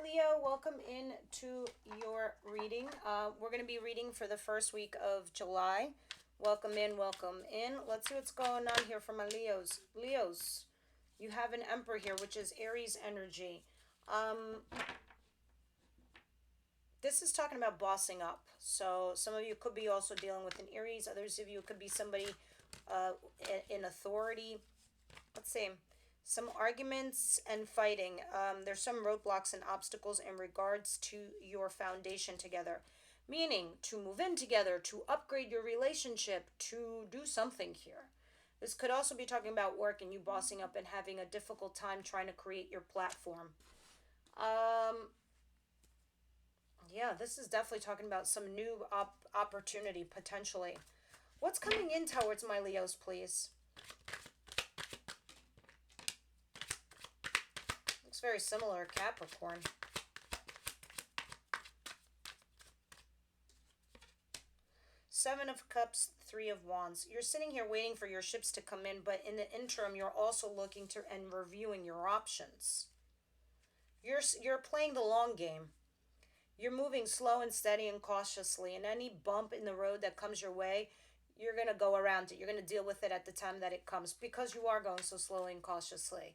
Leo, welcome in to your reading. We're going to be reading for the first week of July. Welcome in, welcome in. Let's see what's going on here for my Leos. Leos, you have an Emperor here, which is Aries energy. This is talking about bossing up. So some of you could be also dealing with an Aries. Others of you could be somebody in authority. Let's see. Some arguments and fighting. There's some roadblocks and obstacles in regards to your foundation together. Meaning to move in together, to upgrade your relationship, to do something here. This could also be talking about work and you bossing up and having a difficult time trying to create your platform. Yeah, this is definitely talking about some new opportunity, potentially. What's coming in towards my Leos, please? Looks very similar, Capricorn. Seven of Cups, Three of Wands. You're sitting here waiting for your ships to come in, but in the interim, you're also looking to and reviewing your options. You're playing the long game. You're moving slow and steady and cautiously, and any bump in the road that comes your way, you're going to go around it. You're going to deal with it at the time that it comes because you are going so slowly and cautiously.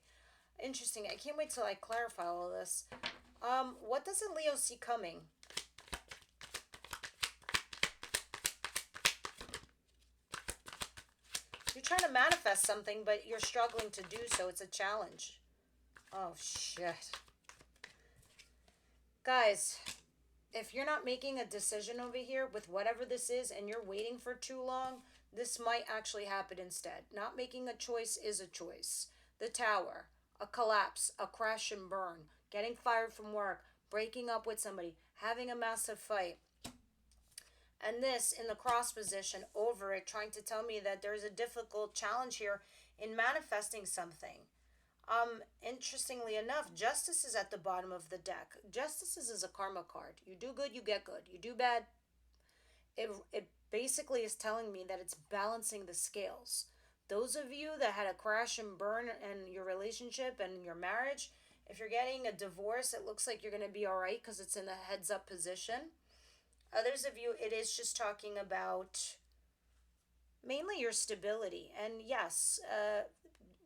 Interesting. I can't wait till I clarify all of this. What does a Leo see coming? You're trying to manifest something, but you're struggling to do so. It's a challenge. Oh, shit. Guys, if you're not making a decision over here with whatever this is and you're waiting for too long, this might actually happen instead. Not making a choice is a choice. The Tower, a collapse, a crash and burn, getting fired from work, breaking up with somebody, having a massive fight. And this in the cross position over it, trying to tell me that there's a difficult challenge here in manifesting something. Interestingly enough, Justice is at the bottom of the deck. Justice is a karma card. You do good, you get good. You do bad, it basically is telling me that it's balancing the scales. Those of you that had a crash and burn in your relationship and your marriage, if you're getting a divorce, it looks like you're going to be all right because it's in the heads up position. Others of you, it is just talking about mainly your stability. And yes,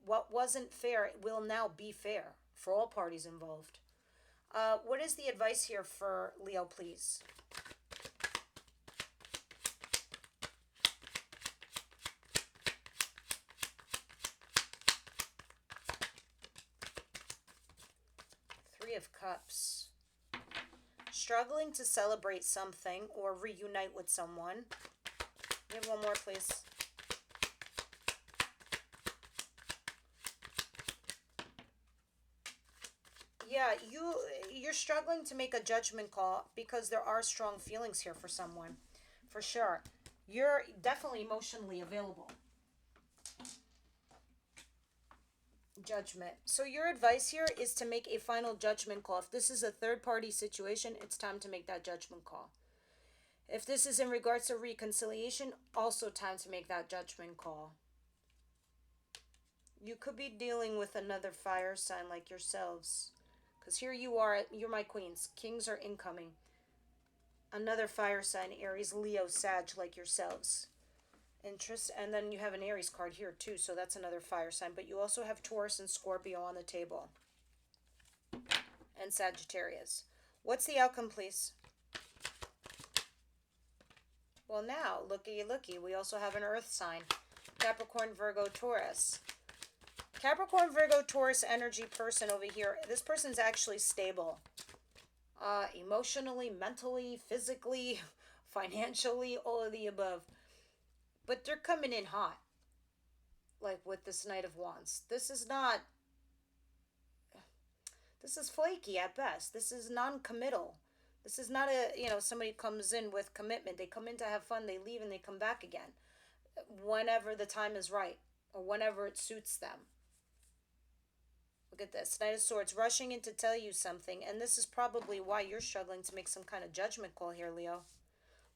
what wasn't fair will now be fair for all parties involved. What is the advice here for Leo, please? Three of Cups. Struggling to celebrate something or reunite with someone. Give one more, please. Yeah, you're struggling to make a judgment call because there are strong feelings here for someone. For sure. You're definitely emotionally available. Judgment. So your advice here is to make a final judgment call. If this is a third party situation, it's time to make that judgment call. If this is in regards to reconciliation, also time to make that judgment call. You could be dealing with another fire sign like yourselves. Because here you are, you're my queens. Kings are incoming. Another fire sign, Aries, Leo, Sag like yourselves. Interest, and then you have an Aries card here too, so that's another fire sign. But you also have Taurus and Scorpio on the table. And Sagittarius. What's the outcome, please? Well, now, looky, we also have an earth sign. Capricorn, Virgo, Taurus. Capricorn, Virgo, Taurus energy person over here. This person's actually stable. Emotionally, mentally, physically, financially, all of the above. But they're coming in hot. Like with this Knight of Wands. This is flaky at best. This is non-committal. This is not somebody comes in with commitment. They come in to have fun, they leave, and they come back again. Whenever the time is right. Or whenever it suits them. Look at this. Knight of Swords rushing in to tell you something. And this is probably why you're struggling to make some kind of judgment call here, Leo.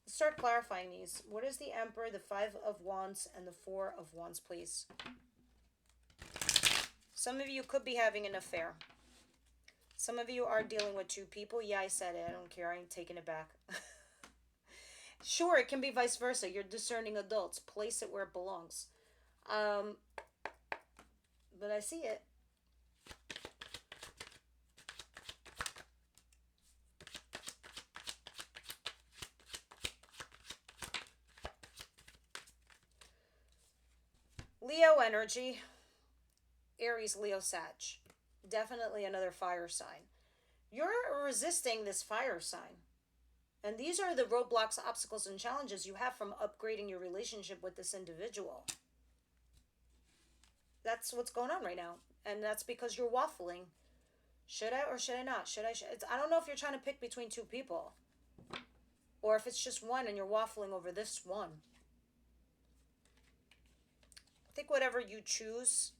Let's start clarifying these. What is the Emperor, the Five of Wands, and the Four of Wands, please? Some of you could be having an affair. Some of you are dealing with two people. Yeah, I said it. I don't care. I ain't taking it back. Sure, it can be vice versa. You're discerning adults. Place it where it belongs. Um, but I see it. Leo energy. Aries, Leo, Sag. Definitely another fire sign. You're resisting this fire sign. And these are the roadblocks, obstacles, and challenges you have from upgrading your relationship with this individual. That's what's going on right now. And that's because you're waffling. Should I or should I not? I don't know if you're trying to pick between two people. Or if it's just one and you're waffling over this one. I think whatever you choose,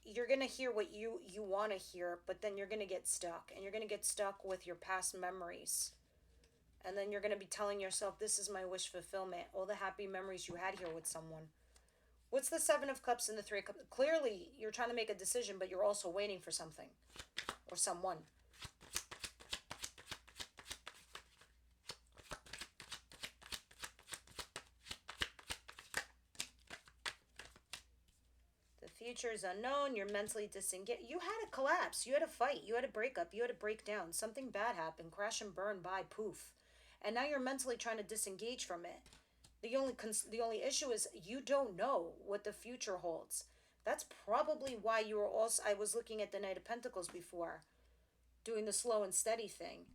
you're going to hear what you want to hear, but then you're going to get stuck. And you're going to get stuck with your past memories. And then you're going to be telling yourself, this is my wish fulfillment. All the happy memories you had here with someone. What's the Seven of Cups and the Three of Cups? Clearly, you're trying to make a decision, but you're also waiting for something. Or someone. The future is unknown. You're mentally disengaged. You had a collapse. You had a fight. You had a breakup. You had a breakdown. Something bad happened. Crash and burn by. Poof. And now you're mentally trying to disengage from it. The only issue is you don't know what the future holds. That's probably why you were also... I was looking at the Knight of Pentacles before. Doing the slow and steady thing.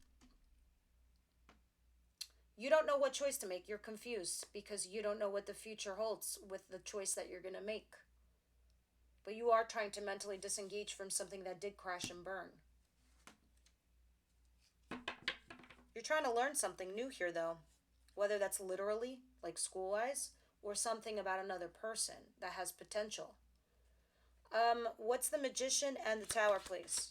You don't know what choice to make. You're confused because you don't know what the future holds with the choice that you're going to make. But you are trying to mentally disengage from something that did crash and burn. You're trying to learn something new here, though. Whether that's literally, like school-wise, or something about another person that has potential. What's the Magician and the Tower, please?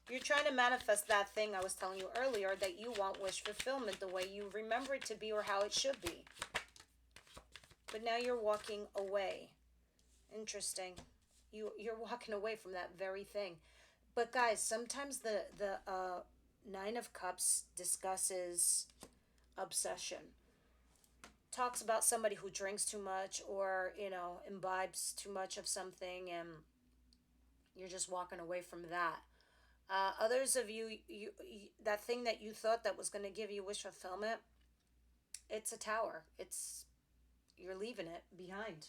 You're trying to manifest that thing I was telling you earlier that you want wish fulfillment the way you remember it to be or how it should be. But now you're walking away. Interesting. You're walking away from that very thing. But guys, sometimes the Nine of Cups discusses obsession. Talks about somebody who drinks too much or, imbibes too much of something and you're just walking away from that. Others of you, that thing that you thought that was going to give you wish fulfillment, it's a tower. You're leaving it behind.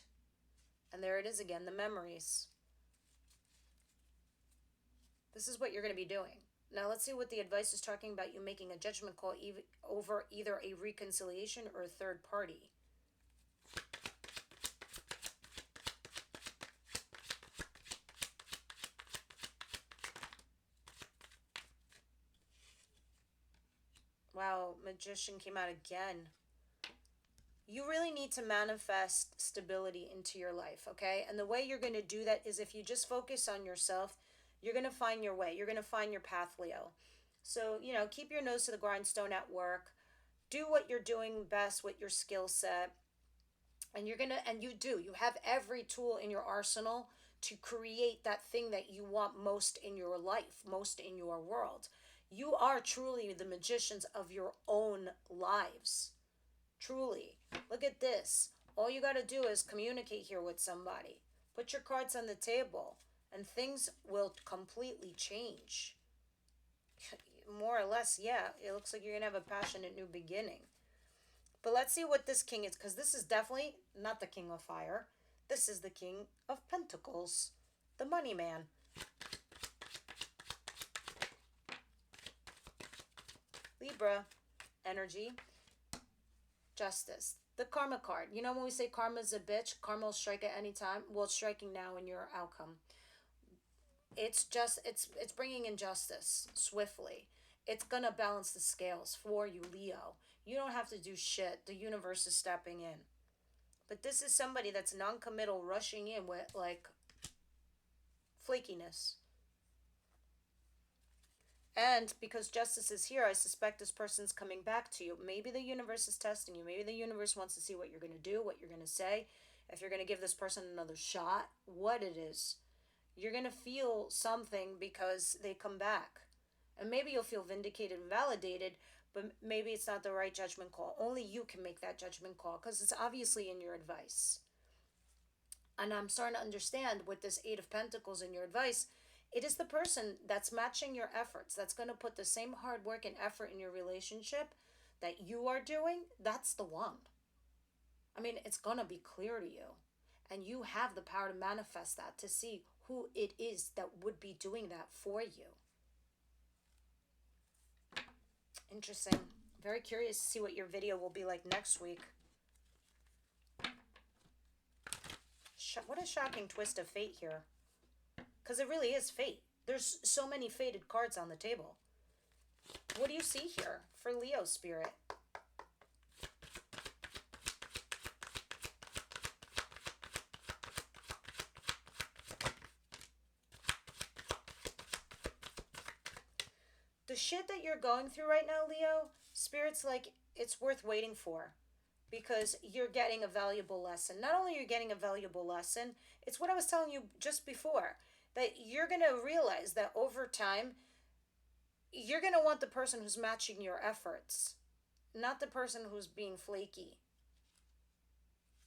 And there it is again, the memories. This is what you're going to be doing. Now let's see what the advice is talking about. You making a judgment call over either a reconciliation or a third party. Wow, Magician came out again. You really need to manifest stability into your life, okay? And the way you're going to do that is if you just focus on yourself, you're going to find your way. You're going to find your path, Leo. So, keep your nose to the grindstone at work. Do what you're doing best with your skill set. And you have every tool in your arsenal to create that thing that you want most in your life, most in your world. You are truly the magicians of your own lives. Truly. Look at this. All you got to do is communicate here with somebody. Put your cards on the table and things will completely change. More or less, yeah. It looks like you're going to have a passionate new beginning. But let's see what this king is, because this is definitely not the King of Fire. This is the King of Pentacles, the money man. Libra energy, Justice. The karma card. You know when we say karma's a bitch, karma will strike at any time? Well, it's striking now in your outcome. It's bringing injustice swiftly. It's going to balance the scales for you, Leo. You don't have to do shit. The universe is stepping in. But this is somebody that's non-committal, rushing in with, flakiness. And because justice is here, I suspect this person's coming back to you. Maybe the universe is testing you. Maybe the universe wants to see what you're going to do, what you're going to say. if you're going to give this person another shot, what it is. You're going to feel something because they come back. And maybe you'll feel vindicated and validated, but maybe it's not the right judgment call. Only you can make that judgment call because it's obviously in your advice. And I'm starting to understand with this Eight of Pentacles in your advice, it is the person that's matching your efforts, that's going to put the same hard work and effort in your relationship that you are doing. That's the one. I mean, it's going to be clear to you. And you have the power to manifest that, to see who it is that would be doing that for you. Interesting. Very curious to see what your video will be like next week. What a shocking twist of fate here. Because it really is fate. There's so many fated cards on the table. What do you see here for Leo spirit? The shit that you're going through right now, Leo, Spirit's like, it's worth waiting for. Because you're getting a valuable lesson. Not only are you getting a valuable lesson, it's what I was telling you just before. That you're going to realize that over time, you're going to want the person who's matching your efforts. Not the person who's being flaky.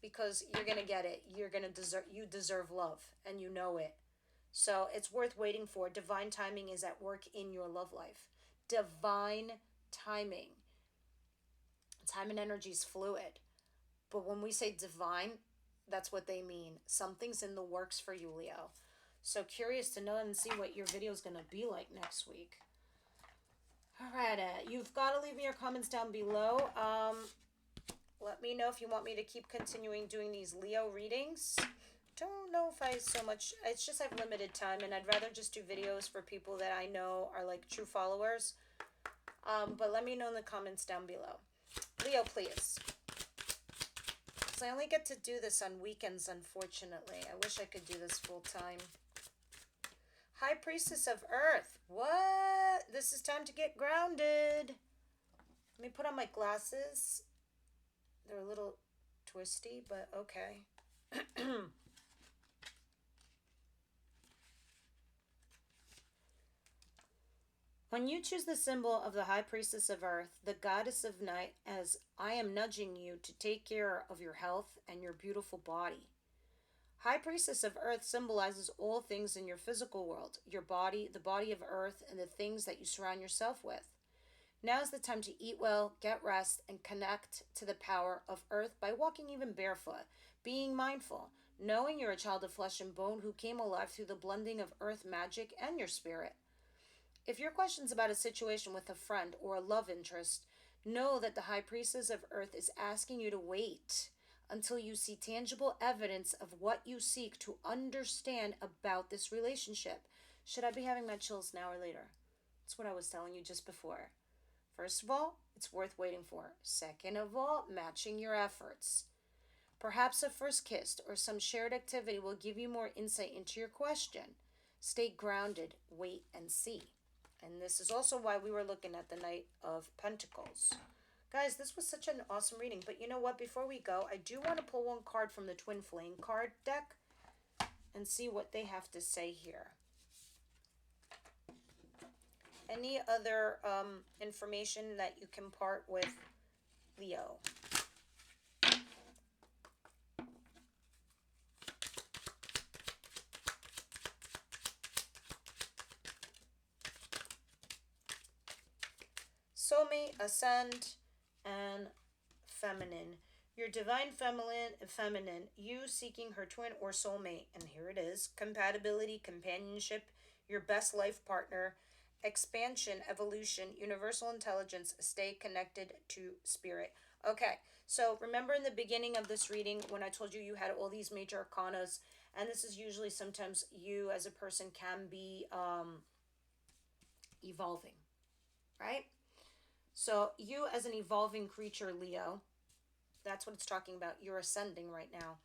Because you're going to get it. You deserve love. And you know it. So it's worth waiting for. Divine timing is at work in your love life. Divine timing. Time and energy is fluid. But when we say divine, that's what they mean. Something's in the works for you, Leo. So curious to know and see what your video is going to be like next week. All right, you've got to leave me your comments down below. Let me know if you want me to keep continuing doing these Leo readings. Don't know if I so much, it's just I've limited time and I'd rather just do videos for people that I know are like true followers. But let me know in the comments down below. Leo, please. Because I only get to do this on weekends, unfortunately. I wish I could do this full time. High Priestess of Earth. What? This is time to get grounded. Let me put on my glasses. They're a little twisty, but okay. When you choose the symbol of the High Priestess of Earth, the Goddess of Night, as I am nudging you to take care of your health and your beautiful body. High Priestess of Earth symbolizes all things in your physical world, your body, the body of Earth, and the things that you surround yourself with. Now is the time to eat well, get rest, and connect to the power of Earth by walking even barefoot, being mindful, knowing you're a child of flesh and bone who came alive through the blending of Earth magic and your spirit. If your question's about a situation with a friend or a love interest, know that the High Priestess of Earth is asking you to wait until you see tangible evidence of what you seek to understand about this relationship. Should I be having my chills now or later? That's what I was telling you just before. First of all, it's worth waiting for. Second of all, matching your efforts. Perhaps a first kiss or some shared activity will give you more insight into your question. Stay grounded, wait and see. And this is also why we were looking at the Knight of Pentacles. Guys, this was such an awesome reading. But you know what? Before we go, I do want to pull one card from the Twin Flame card deck and see what they have to say here. Any other information that you can part with Leo? Soulmate, Ascend, and Feminine. Your divine feminine, you seeking her twin or soulmate. And here it is. Compatibility, companionship, your best life partner, expansion, evolution, universal intelligence, stay connected to spirit. Okay, so remember in the beginning of this reading when I told you you had all these major arcanas, and this is usually sometimes you as a person can be evolving, right? So you as an evolving creature, Leo, that's what it's talking about. You're ascending right now.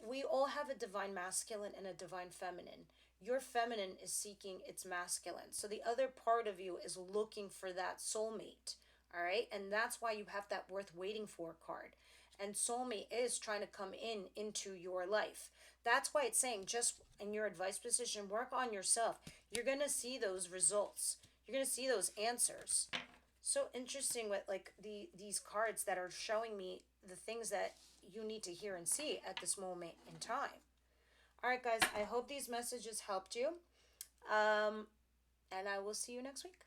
We all have a divine masculine and a divine feminine. Your feminine is seeking its masculine. So the other part of you is looking for that soulmate. All right. And that's why you have that worth waiting for card. And soulmate is trying to come into your life. That's why it's saying, just in your advice position, work on yourself. You're going to see those results. You're going to see those answers. So interesting with like these cards that are showing me the things that you need to hear and see at this moment in time. All right, guys, I hope these messages helped you. And I will see you next week.